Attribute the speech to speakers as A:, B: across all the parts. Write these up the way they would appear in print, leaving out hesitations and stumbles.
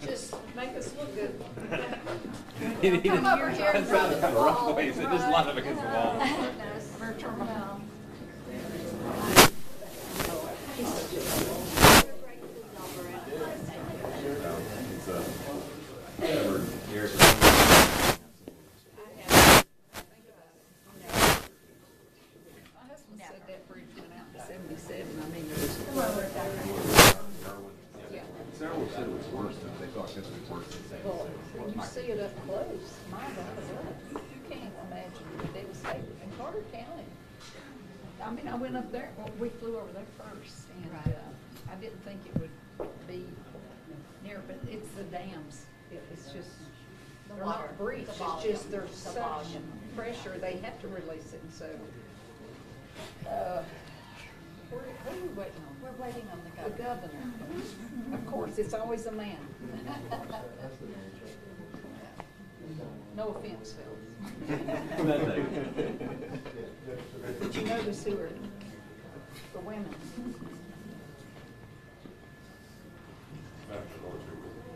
A: Just make us look good.
B: He didn't
A: Come over here and rub
B: kind of
A: the
B: rough
A: wall.
B: way. He said, just line up against the wall.
A: Said that bridge went out in 77. I mean, it was. Yeah.
B: Sarah said it was worse than they thought this was worse than
A: Well, when you see it up close, my God, you can't imagine the devastation in Carter County. I mean, I went up there, well, we flew over there first, and I didn't think it would be near, but it's the dams. It's just, they're not breach, it's just there's such pressure, they have to release it, and so. Who are we waiting on?
C: We're waiting on
A: The governor. Of course, it's always a man. No offense, Phil. Did you notice who are the women?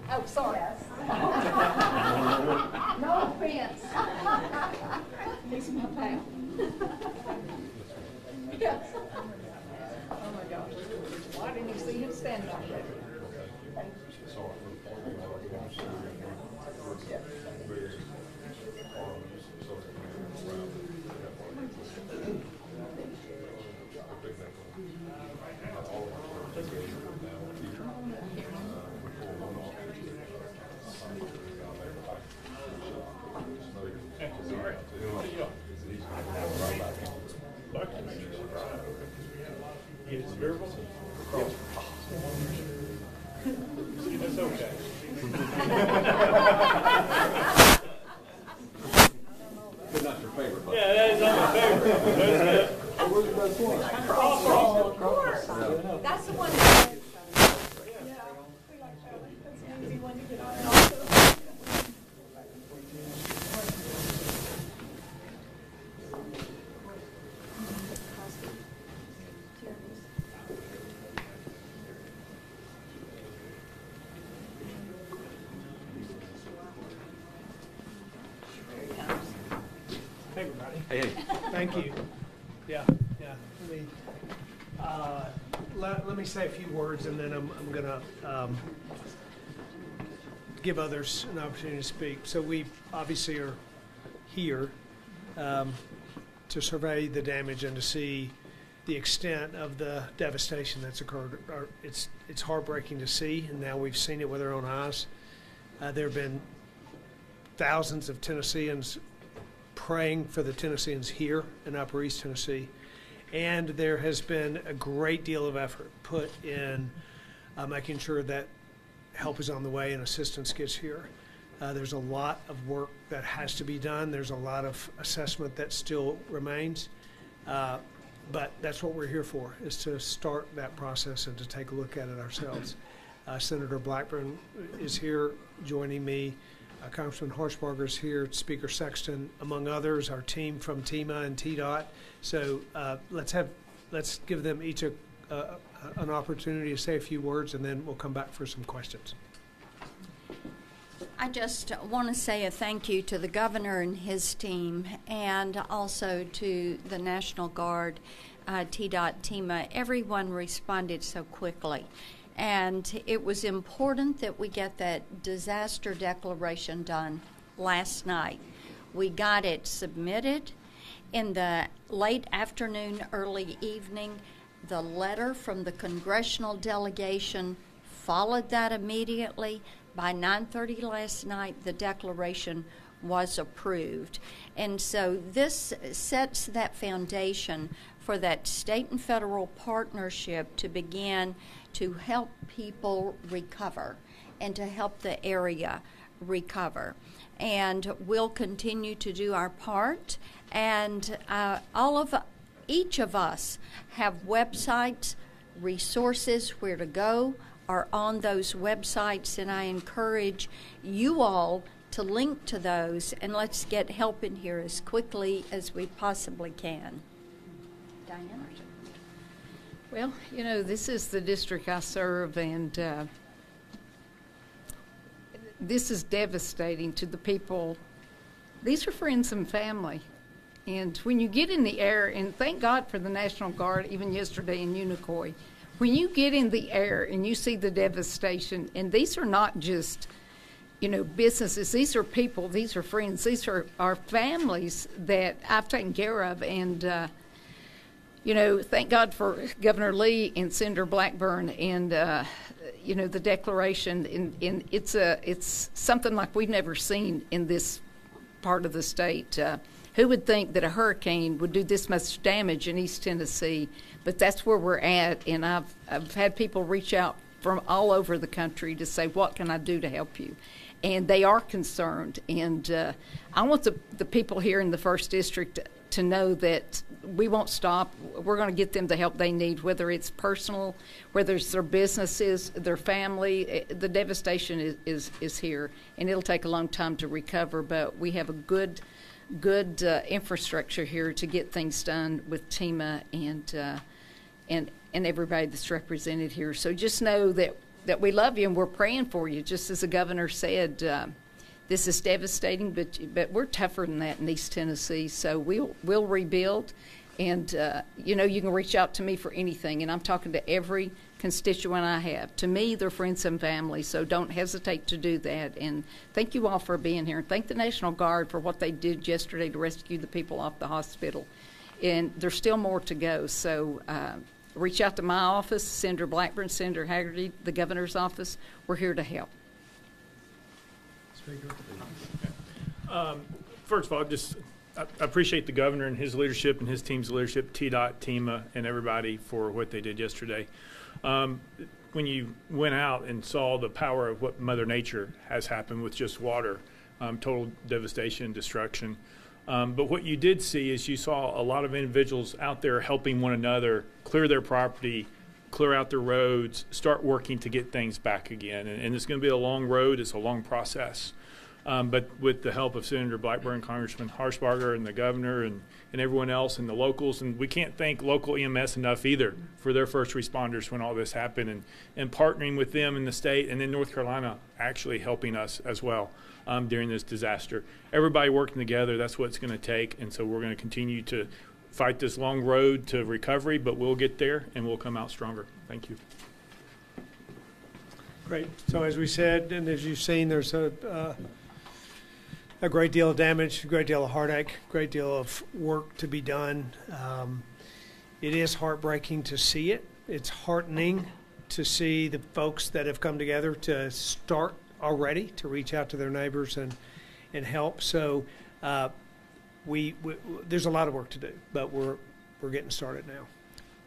A: Oh, sorry. No offense. He's my pal. Yes. Oh my gosh. Why didn't you see him standing up there?
D: It's verbal? That's okay.
B: But not your favorite.
D: Yeah, that is not my favorite. That's good.
B: Where's the best one?
C: Of course. That's the one.
A: Yeah, that's an easy one to get on also.
D: Hey, everybody.
B: Hey.
D: Thank you. Yeah. Let me say a few words, and then I'm going to give others an opportunity to speak. So we obviously are here to survey the damage and to see the extent of the devastation that's occurred. It's heartbreaking to see, and now we've seen it with our own eyes. There have been thousands of Tennesseans praying for the Tennesseans here in Upper East Tennessee, and there has been a great deal of effort put in making sure that help is on the way and assistance gets here. There's a lot of work that has to be done. There's a lot of assessment that still remains, but that's what we're here for, is to start that process and to take a look at it ourselves. Senator Blackburn is here joining me. Congressman Harshbarger is here, Speaker Sexton, among others, our team from TEMA and TDOT. So let's give them each an opportunity to say a few words, and then we'll come back for some questions.
C: I just want to say a thank you to the governor and his team, and also to the National Guard, TDOT, TEMA. Everyone responded so quickly. And it was important that we get that disaster declaration done last night. We got it submitted in the late afternoon, early evening. The letter from the congressional delegation followed that immediately. By 9:30 last night, the declaration was approved. And so this sets that foundation for that state and federal partnership to begin to help people recover and to help the area recover. And we'll continue to do our part. And each of us have websites, resources, where to go are on those websites, and I encourage you all to link to those, and let's get help in here as quickly as we possibly can. Diana?
A: Well, you know, this is the district I serve, and this is devastating to the people. These are friends and family. And when you get in the air, and thank God for the National Guard, even yesterday in Unicoi, when you get in the air and you see the devastation, and these are not just, businesses, these are people, these are friends, these are our families that I've taken care of. And, thank God for Governor Lee and Senator Blackburn and, the declaration. And it's something like we've never seen in this part of the state. Who would think that a hurricane would do this much damage in East Tennessee? But that's where we're at, and I've had people reach out from all over the country to say, what can I do to help you? And they are concerned. And I want the people here in the 1st District to know that we won't stop. We're going to get them the help they need, whether it's personal, whether it's their businesses, their family. The devastation is here, and it'll take a long time to recover, but we have a good infrastructure here to get things done with TEMA and everybody that's represented here. So just know that we love you and we're praying for you. Just as the governor said, this is devastating, but we're tougher than that in East Tennessee. So we'll rebuild, and you can reach out to me for anything. And I'm talking to every constituent I have. To me, they're friends and family, so don't hesitate to do that. And thank you all for being here. And thank the National Guard for what they did yesterday to rescue the people off the hospital. And there's still more to go. So reach out to my office, Senator Blackburn, Senator Haggerty, the governor's office. We're here to help.
E: First of all, I appreciate the governor and his leadership and his team's leadership, TDOT, TEMA, and everybody for what they did yesterday. When you went out and saw the power of what Mother Nature has happened with just water, total devastation, destruction. But what you did see is you saw a lot of individuals out there helping one another clear their property, clear out their roads, start working to get things back again. And it's going to be a long road. It's a long process. But with the help of Senator Blackburn, Congressman Harshbarger, and the governor, and everyone else, and the locals, and we can't thank local EMS enough either for their first responders when all this happened, and partnering with them in the state, and in North Carolina actually helping us as well during this disaster. Everybody working together, that's what it's going to take, and so we're going to continue to fight this long road to recovery, but we'll get there, and we'll come out stronger. Thank you.
D: Great. So as we said, and as you've seen, there's a great deal of damage, a great deal of heartache, a great deal of work to be done. It is heartbreaking to see it. It's heartening to see the folks that have come together to start already to reach out to their neighbors and help. So there's a lot of work to do, but we're getting started now.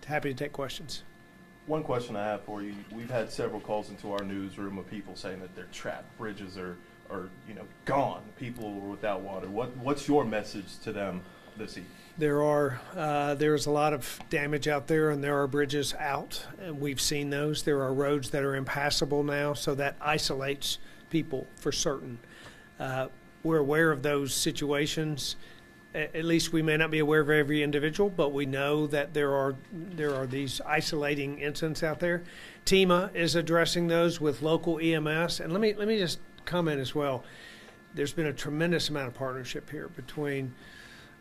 D: Happy to take questions.
F: One question I have for you: we've had several calls into our newsroom of people saying that their trapped bridges are gone. People are without water. What's your message to them this evening?
D: There's a lot of damage out there, and there are bridges out, and we've seen those. There are roads that are impassable now, so that isolates people for certain. We're aware of those situations. At least we may not be aware of every individual, but we know that there are these isolating incidents out there. TEMA is addressing those with local EMS, and let me just comment as well. There's been a tremendous amount of partnership here between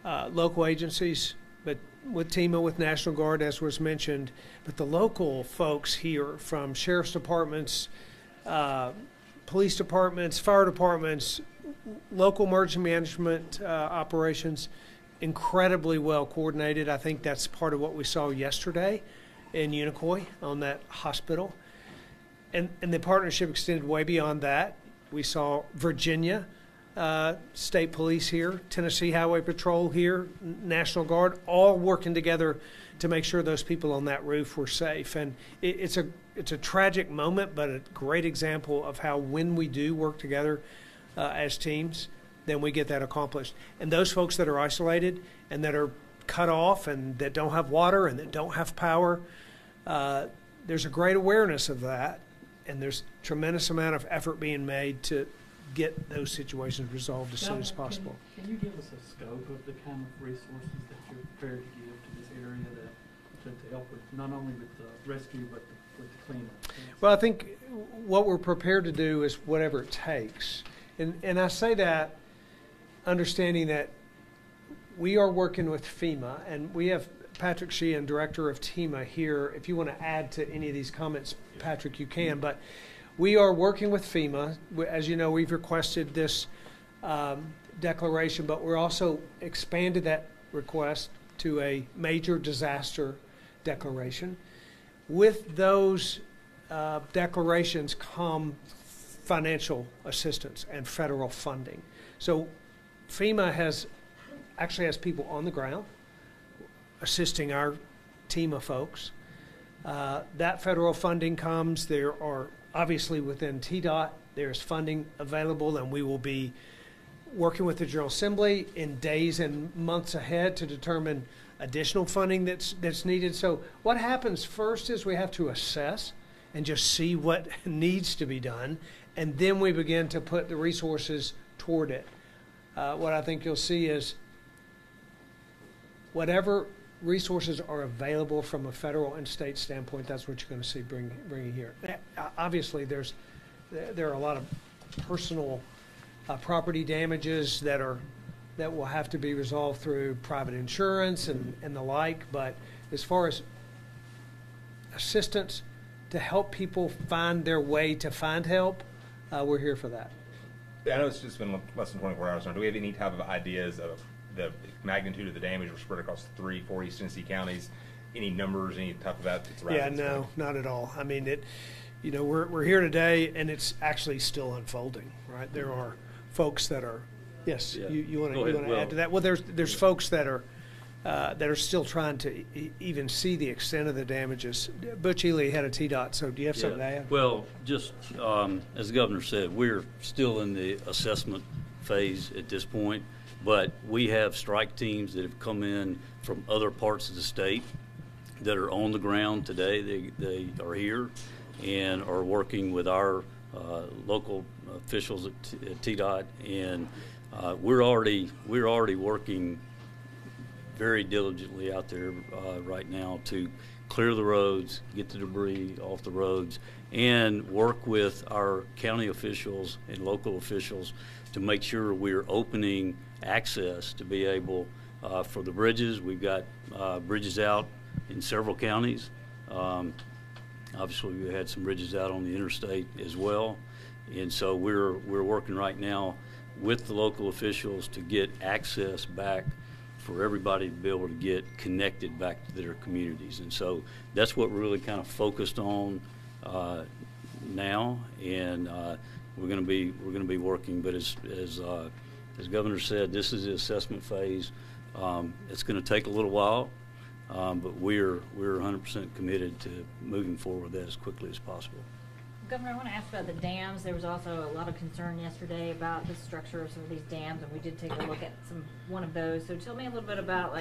D: local agencies, but with TEMA, with National Guard, as was mentioned, but the local folks here from sheriff's departments, police departments, fire departments, local emergency management operations, incredibly well coordinated. I think that's part of what we saw yesterday in Unicoi on that hospital. And the partnership extended way beyond that. We saw Virginia State Police here, Tennessee Highway Patrol here, National Guard, all working together to make sure those people on that roof were safe. And it's a tragic moment, but a great example of how when we do work together as teams, then we get that accomplished. And those folks that are isolated and that are cut off and that don't have water and that don't have power, there's a great awareness of that, and there's a tremendous amount of effort being made to get those situations resolved as soon as possible.
G: Can you give us a scope of the kind of resources that you're prepared to give to this area to help with not only with the rescue but the with the cleanup?
D: Well, I think what we're prepared to do is whatever it takes. And I say that understanding that we are working with FEMA, and we have Patrick Sheehan, Director of TEMA, here. If you want to add to any of these comments, Patrick, you can. But we are working with FEMA. As you know, we've requested this declaration, but we're also expanded that request to a major disaster declaration. With those declarations come financial assistance and federal funding. So FEMA actually has people on the ground assisting our team of folks. That federal funding comes. There are obviously within TDOT, there's funding available, and we will be working with the General Assembly in days and months ahead to determine additional funding that's needed. So what happens first is we have to assess and just see what needs to be done, and then we begin to put the resources toward it. What I think you'll see is whatever resources are available from a federal and state standpoint, that's what you're going to see bringing here. Obviously, there are a lot of personal property damages that will have to be resolved through private insurance and the like. But as far as assistance to help people find their way to find help, we're here for that.
H: I know it's just been less than 24 hours now. Do we have any type of ideas of the magnitude of the damage or spread across 3-4 East Tennessee counties? Any numbers, any type of that?
D: Yeah, no, not at all. I mean, we're here today, and it's actually still unfolding, right? There are folks that are, yes,
I: Yeah.
D: you want
I: Go ahead.
D: to add to that? Well, there's folks that are still trying to even see the extent of the damages. Butch Ely had a TDOT, so do you have something to add?
I: Well, just as the governor said, we're still in the assessment phase at this point, but we have strike teams that have come in from other parts of the state that are on the ground today. They are here and are working with our local officials at TDOT, and we're already working very diligently out there right now to clear the roads, get the debris off the roads, and work with our county officials and local officials to make sure we're opening access to be able for the bridges. We've got bridges out in several counties. Obviously, we had some bridges out on the interstate as well, and so we're working right now with the local officials to get access back for everybody to be able to get connected back to their communities. And so that's what we're really kind of focused on now, and we're going to be working. But as Governor said, this is the assessment phase. It's going to take a little while, but we're 100% committed to moving forward with that as quickly as possible.
J: Governor, I want to ask about the dams. There was also a lot of concern yesterday about the structure of some of these dams, and we did take a look at one of those. So tell me a little bit about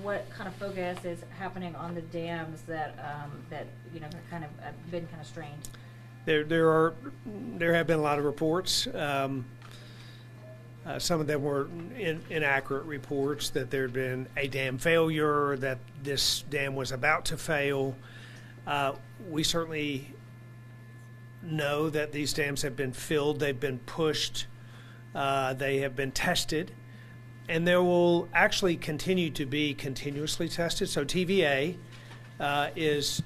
J: what kind of focus is happening on the dams that kind of been kind of strained.
D: There have been a lot of reports. Some of them were inaccurate reports that there had been a dam failure, that this dam was about to fail. We certainly know that these dams have been filled, they've been pushed, they have been tested, and there will actually continue to be continuously tested. So TVA is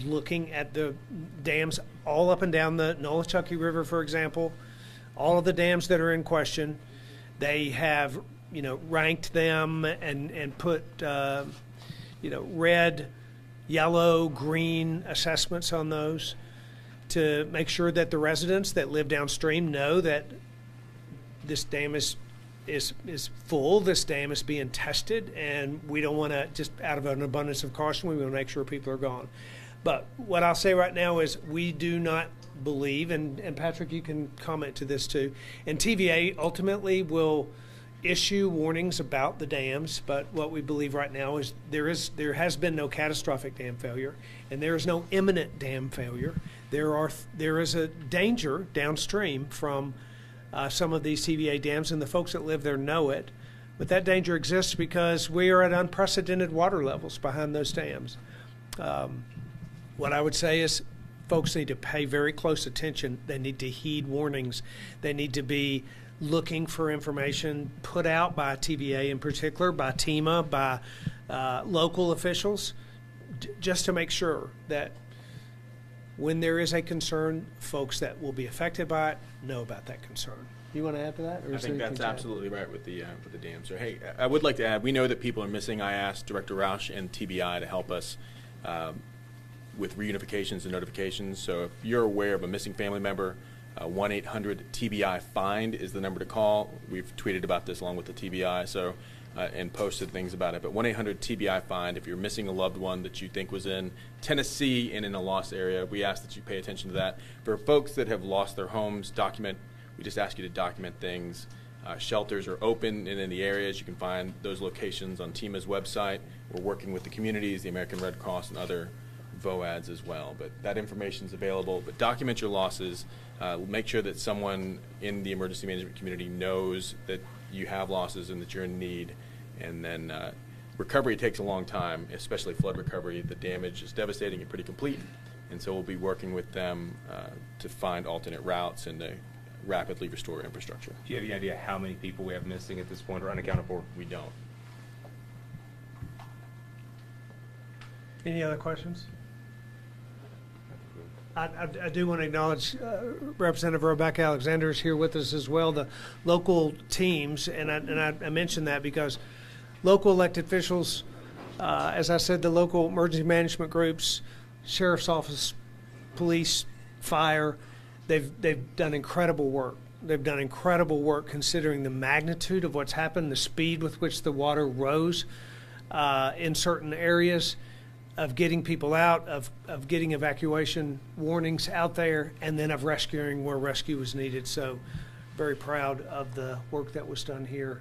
D: looking at the dams all up and down the Nolichucky River, for example, all of the dams that are in question. They have ranked them and put red, yellow, green assessments on those to make sure that the residents that live downstream know that this dam is full, this dam is being tested, and we don't want to, just out of an abundance of caution, we want to make sure people are gone. But what I'll say right now is we do not believe, and Patrick, you can comment to this too, and TVA ultimately will issue warnings about the dams, but what we believe right now is there has been no catastrophic dam failure, and there is no imminent dam failure. There is a danger downstream from some of these TVA dams, and the folks that live there know it, but that danger exists because we are at unprecedented water levels behind those dams. what I would say is folks need to pay very close attention. They need to heed warnings. They need to be looking for information put out by TVA in particular, by TEMA, by local officials, just to make sure that when there is a concern, folks that will be affected by it know about that concern. You want to add to that? Or
K: I
D: is
K: think
D: there
K: that's
D: anything to add?
K: absolutely right with the dam. So, hey, I would like to add, we know that people are missing. I asked Director Roush and TBI to help us with reunifications and notifications. So if you're aware of a missing family member, 1-800-TBI-FIND is the number to call. We've tweeted about this along with the TBI and posted things about it. But 1-800-TBI-FIND, if you're missing a loved one that you think was in Tennessee and in a lost area, we ask that you pay attention to that. For folks that have lost their homes, we just ask you to document things. Shelters are open and in the areas. You can find those locations on TEMA's website. We're working with the communities, the American Red Cross, and other VOADs as well. But that information is available. But document your losses. Make sure that someone in the emergency management community knows that you have losses and that you're in need. And then recovery takes a long time, especially flood recovery. The damage is devastating and pretty complete. And so we'll be working with them to find alternate routes and to rapidly restore infrastructure.
H: Do you have any idea how many people we have missing at this point or unaccounted for?
K: We don't.
D: Any other questions? I do want to acknowledge Representative Rebecca Alexander is here with us as well. The local teams, and I mentioned that because local elected officials, as I said, the local emergency management groups, sheriff's office, police, fire, they've done incredible work. They've done incredible work considering the magnitude of what's happened, the speed with which the water rose in certain areas, of getting people out, of getting evacuation warnings out there, and then of rescuing where rescue was needed. So very proud of the work that was done here